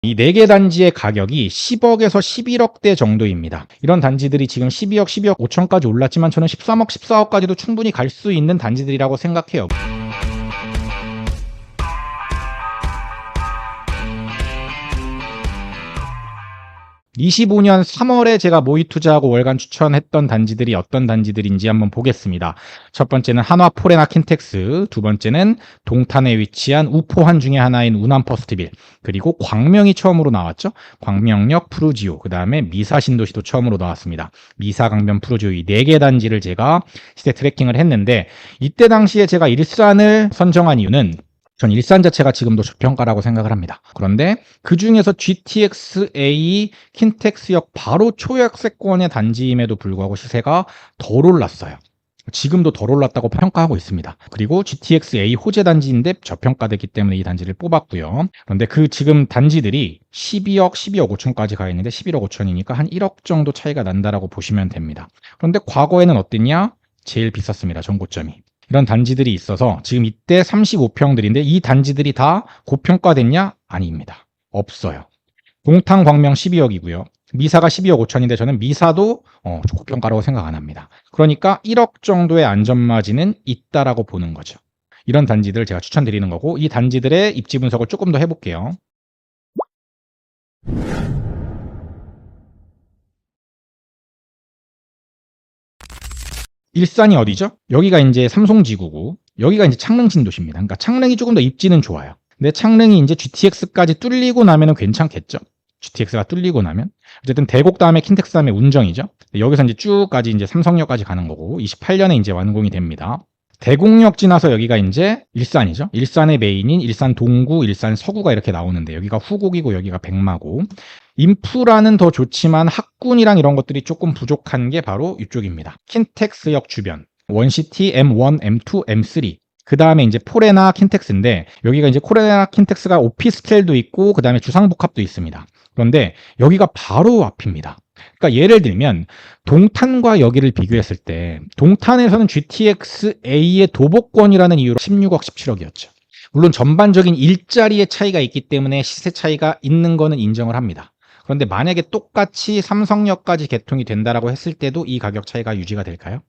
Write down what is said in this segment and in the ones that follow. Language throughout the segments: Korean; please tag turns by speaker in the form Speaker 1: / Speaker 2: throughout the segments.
Speaker 1: 이 4개 단지의 가격이 10억에서 11억대 정도입니다. 이런 단지들이 지금 12억, 12억 5천까지 올랐지만 저는 13억, 14억까지도 충분히 갈 수 있는 단지들이라고 생각해요. 25년 3월에 제가 모의 투자하고 월간 추천했던 단지들이 어떤 단지들인지 한번 보겠습니다. 첫 번째는 한화포레나 킨텍스, 두 번째는 동탄에 위치한 우포한 중에 하나인 운암퍼스트빌, 그리고 광명이 처음으로 나왔죠. 광명역 푸르지오, 그 다음에 미사신도시도 처음으로 나왔습니다. 미사, 강변, 푸르지오 이 4개 단지를 제가 시세 트래킹을 했는데, 이때 당시에 제가 일산을 선정한 이유는 전 일산 자체가 지금도 저평가라고 생각을 합니다. 그런데 그 중에서 GTX-A 킨텍스역 바로 초역세권의 단지임에도 불구하고 시세가 덜 올랐어요. 지금도 덜 올랐다고 평가하고 있습니다. 그리고 GTX-A 호재 단지인데 저평가됐기 때문에 이 단지를 뽑았고요. 그런데 그 지금 단지들이 12억, 12억 5천까지 가 있는데 11억 5천이니까 한 1억 정도 차이가 난다라고 보시면 됩니다. 그런데 과거에는 어땠냐? 제일 비쌌습니다. 전고점이. 이런 단지들이 있어서 지금 이때 35평들인데 이 단지들이 다 고평가됐냐? 아닙니다. 없어요. 동탄 광명 12억이고요. 미사가 12억 5천인데 저는 미사도 고평가라고 생각 안 합니다. 그러니까 1억 정도의 안전마진은 있다라고 보는 거죠. 이런 단지들을 제가 추천드리는 거고, 이 단지들의 입지 분석을 조금 더 해볼게요. 일산이 어디죠? 여기가 이제 삼성지구고, 여기가 이제 창릉 신도시입니다. 그러니까 창릉이 조금 더 입지는 좋아요. 근데 창릉이 이제 GTX까지 뚫리고 나면은 괜찮겠죠? GTX가 뚫리고 나면. 어쨌든 대곡 다음에 킨텍스 다음에 운정이죠. 여기서 이제 쭉까지 이제 삼성역까지 가는 거고, 28년에 이제 완공이 됩니다. 대곡역 지나서 여기가 이제 일산이죠. 일산의 메인인 일산 동구, 일산 서구가 이렇게 나오는데, 여기가 후곡이고 여기가 백마고, 인프라는 더 좋지만 학군이랑 이런 것들이 조금 부족한 게 바로 이쪽입니다. 킨텍스역 주변, 원시티 M1, M2, M3. 그 다음에 이제 포레나 킨텍스인데, 여기가 이제 포레나 킨텍스가 오피스텔도 있고, 그 다음에 주상복합도 있습니다. 그런데 여기가 바로 앞입니다. 그러니까 예를 들면 동탄과 여기를 비교했을 때, 동탄에서는 GTX-A의 도보권이라는 이유로 16억, 17억이었죠. 물론 전반적인 일자리의 차이가 있기 때문에 시세 차이가 있는 거는 인정을 합니다. 그런데 만약에 똑같이 삼성역까지 개통이 된다라고 했을 때도 이 가격 차이가 유지가 될까요?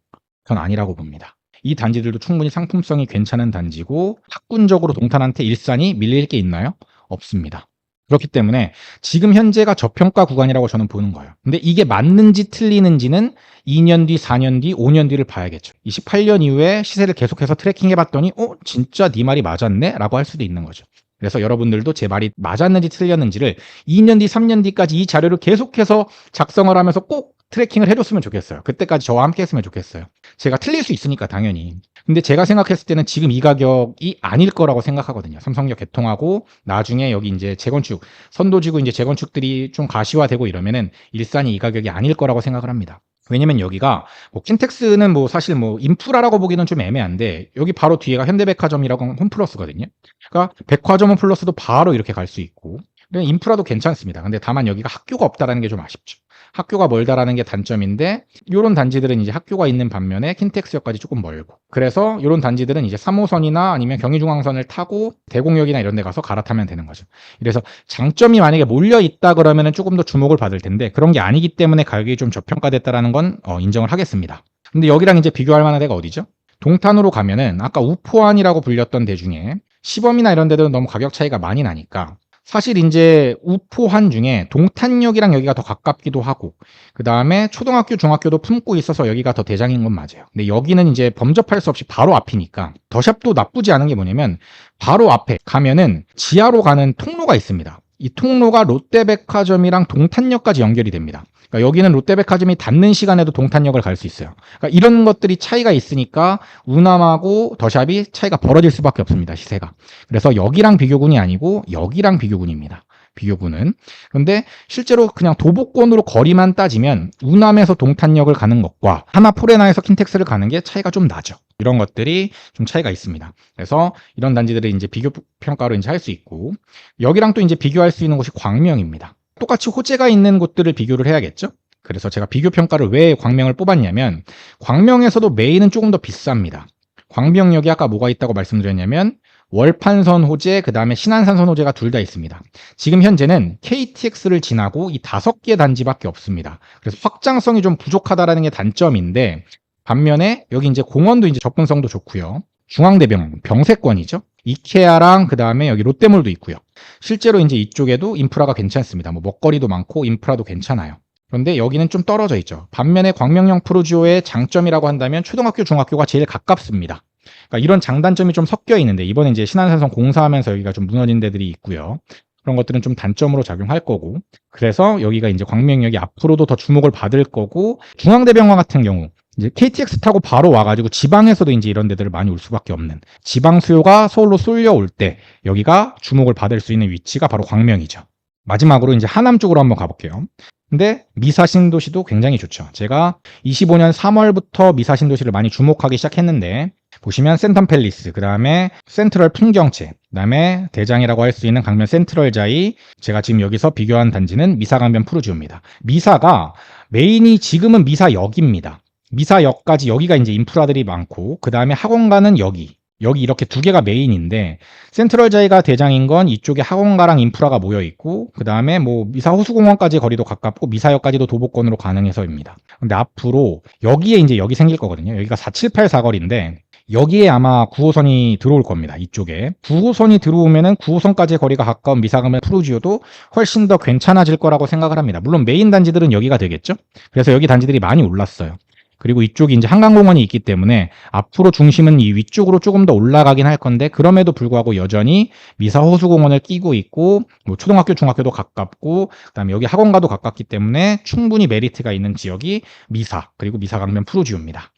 Speaker 1: 전 아니라고 봅니다. 이 단지들도 충분히 상품성이 괜찮은 단지고, 학군적으로 동탄한테 일산이 밀릴 게 있나요? 없습니다. 그렇기 때문에 지금 현재가 저평가 구간이라고 저는 보는 거예요. 근데 이게 맞는지 틀리는지는 2년 뒤, 4년 뒤, 5년 뒤를 봐야겠죠. 28년 이후에 시세를 계속해서 트래킹해봤더니 진짜 네 말이 맞았네? 라고 할 수도 있는 거죠. 그래서 여러분들도 제 말이 맞았는지 틀렸는지를 2년 뒤, 3년 뒤까지 이 자료를 계속해서 작성을 하면서 꼭 트래킹을 해줬으면 좋겠어요. 그때까지 저와 함께 했으면 좋겠어요. 제가 틀릴 수 있으니까 당연히. 근데 제가 생각했을 때는 지금 이 가격이 아닐 거라고 생각하거든요. 삼성역 개통하고 나중에 여기 이제 재건축, 선도지구 이제 재건축들이 좀 가시화되고 이러면은 일산이 이 가격이 아닐 거라고 생각을 합니다. 왜냐면 여기가 킨텍스는 사실 인프라라고 보기는 좀 애매한데, 여기 바로 뒤에가 현대백화점이라고 홈플러스거든요. 그러니까 백화점 홈플러스도 바로 이렇게 갈 수 있고, 인프라도 괜찮습니다. 근데 다만 여기가 학교가 없다라는 게 좀 아쉽죠. 학교가 멀다라는 게 단점인데, 이런 단지들은 이제 학교가 있는 반면에 킨텍스역까지 조금 멀고, 그래서 이런 단지들은 이제 3호선이나 아니면 경의중앙선을 타고 대곡역이나 이런 데 가서 갈아타면 되는 거죠. 그래서 장점이 만약에 몰려 있다 그러면은 조금 더 주목을 받을 텐데, 그런 게 아니기 때문에 가격이 좀 저평가됐다라는 건 인정을 하겠습니다. 근데 여기랑 이제 비교할 만한 데가 어디죠? 동탄으로 가면은 아까 우포안이라고 불렸던 데 중에 시범이나 이런 데들은 너무 가격 차이가 많이 나니까, 사실 이제 우포한 중에 동탄역이랑 여기가 더 가깝기도 하고, 그 다음에 초등학교, 중학교도 품고 있어서 여기가 더 대장인 건 맞아요. 근데 여기는 이제 범접할 수 없이 바로 앞이니까, 더샵도 나쁘지 않은 게 뭐냐면 바로 앞에 가면은 지하로 가는 통로가 있습니다. 이 통로가 롯데백화점이랑 동탄역까지 연결이 됩니다. 그러니까 여기는 롯데백화점이 닫는 시간에도 동탄역을 갈 수 있어요. 그러니까 이런 것들이 차이가 있으니까 우남하고 더샵이 차이가 벌어질 수밖에 없습니다, 시세가. 그래서 여기랑 비교군이 아니고 여기랑 비교군입니다. 비교군은. 그런데 실제로 그냥 도보권으로 거리만 따지면 우남에서 동탄역을 가는 것과 하나포레나에서 킨텍스를 가는 게 차이가 좀 나죠. 이런 것들이 좀 차이가 있습니다. 그래서 이런 단지들을 이제 비교 평가로 이제 할 수 있고, 여기랑 또 이제 비교할 수 있는 곳이 광명입니다. 똑같이 호재가 있는 곳들을 비교를 해야겠죠? 그래서 제가 비교 평가를 왜 광명을 뽑았냐면, 광명에서도 메인은 조금 더 비쌉니다. 광명역이 아까 뭐가 있다고 말씀드렸냐면 월판선 호재, 그 다음에 신안산선 호재가 둘 다 있습니다. 지금 현재는 KTX를 지나고 이 5개 단지밖에 없습니다. 그래서 확장성이 좀 부족하다라는 게 단점인데, 반면에 여기 이제 공원도 이제 접근성도 좋고요. 중앙대병원, 병세권이죠. 이케아랑 그 다음에 여기 롯데몰도 있고요. 실제로 이제 이쪽에도 인프라가 괜찮습니다. 뭐 먹거리도 많고 인프라도 괜찮아요. 그런데 여기는 좀 떨어져 있죠. 반면에 광명역 프루지오의 장점이라고 한다면 초등학교, 중학교가 제일 가깝습니다. 그러니까 이런 장단점이 좀 섞여 있는데, 이번에 이제 신안산선 공사하면서 여기가 좀 무너진 데들이 있고요. 그런 것들은 좀 단점으로 작용할 거고, 그래서 여기가 이제 광명역이 앞으로도 더 주목을 받을 거고, 중앙대병원 같은 경우 이제 KTX 타고 바로 와가지고 지방에서도 이제 이런 데들을 많이 올 수밖에 없는, 지방 수요가 서울로 쏠려올 때 여기가 주목을 받을 수 있는 위치가 바로 광명이죠. 마지막으로 이제 하남 쪽으로 한번 가볼게요. 근데 미사 신도시도 굉장히 좋죠. 제가 25년 3월부터 미사 신도시를 많이 주목하기 시작했는데, 보시면 센텀팰리스, 그 다음에 센트럴 풍경채, 그 다음에 대장이라고 할 수 있는 강변 센트럴자이, 제가 지금 여기서 비교한 단지는 미사 강변 푸르지오입니다. 미사가 메인이 지금은 미사역입니다. 미사역까지 여기가 이제 인프라들이 많고, 그 다음에 학원가는 여기 이렇게 두 개가 메인인데, 센트럴자이가 대장인 건 이쪽에 학원가랑 인프라가 모여 있고, 그 다음에 뭐 미사 호수공원까지 거리도 가깝고 미사역까지도 도보권으로 가능해서입니다. 근데 앞으로 여기에 이제 여기 생길 거거든요. 여기가 4784 사거리인데 여기에 아마 9호선이 들어올 겁니다. 이쪽에 9호선이 들어오면은 9호선까지의 거리가 가까운 미사강변 푸르지오도 훨씬 더 괜찮아질 거라고 생각을 합니다. 물론 메인 단지들은 여기가 되겠죠. 그래서 여기 단지들이 많이 올랐어요. 그리고 이쪽이 이제 한강공원이 있기 때문에 앞으로 중심은 이 위쪽으로 조금 더 올라가긴 할 건데, 그럼에도 불구하고 여전히 미사호수공원을 끼고 있고, 뭐 초등학교, 중학교도 가깝고, 그다음에 여기 학원가도 가깝기 때문에 충분히 메리트가 있는 지역이 미사, 그리고 미사강변 푸르지오입니다.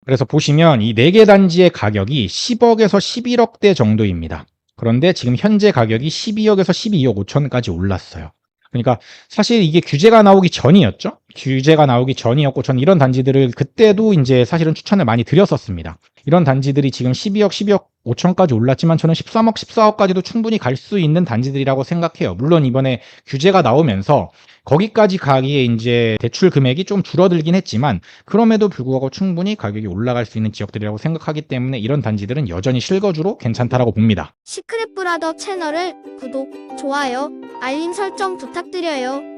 Speaker 1: 그래서 보시면 이 4개 단지의 가격이 10억에서 11억대 정도입니다. 그런데 지금 현재 가격이 12억에서 12억 5천까지 올랐어요. 그러니까 사실 이게 규제가 나오기 전이었죠. 규제가 나오기 전이었고, 저는 이런 단지들을 그때도 이제 사실은 추천을 많이 드렸었습니다. 이런 단지들이 지금 12억, 12억 5천까지 올랐지만 저는 13억, 14억까지도 충분히 갈 수 있는 단지들이라고 생각해요. 물론 이번에 규제가 나오면서 거기까지 가기에 이제 대출 금액이 좀 줄어들긴 했지만, 그럼에도 불구하고 충분히 가격이 올라갈 수 있는 지역들이라고 생각하기 때문에 이런 단지들은 여전히 실거주로 괜찮다라고 봅니다.
Speaker 2: 시크릿 브라더 채널을 구독, 좋아요, 알림 설정 부탁드려요.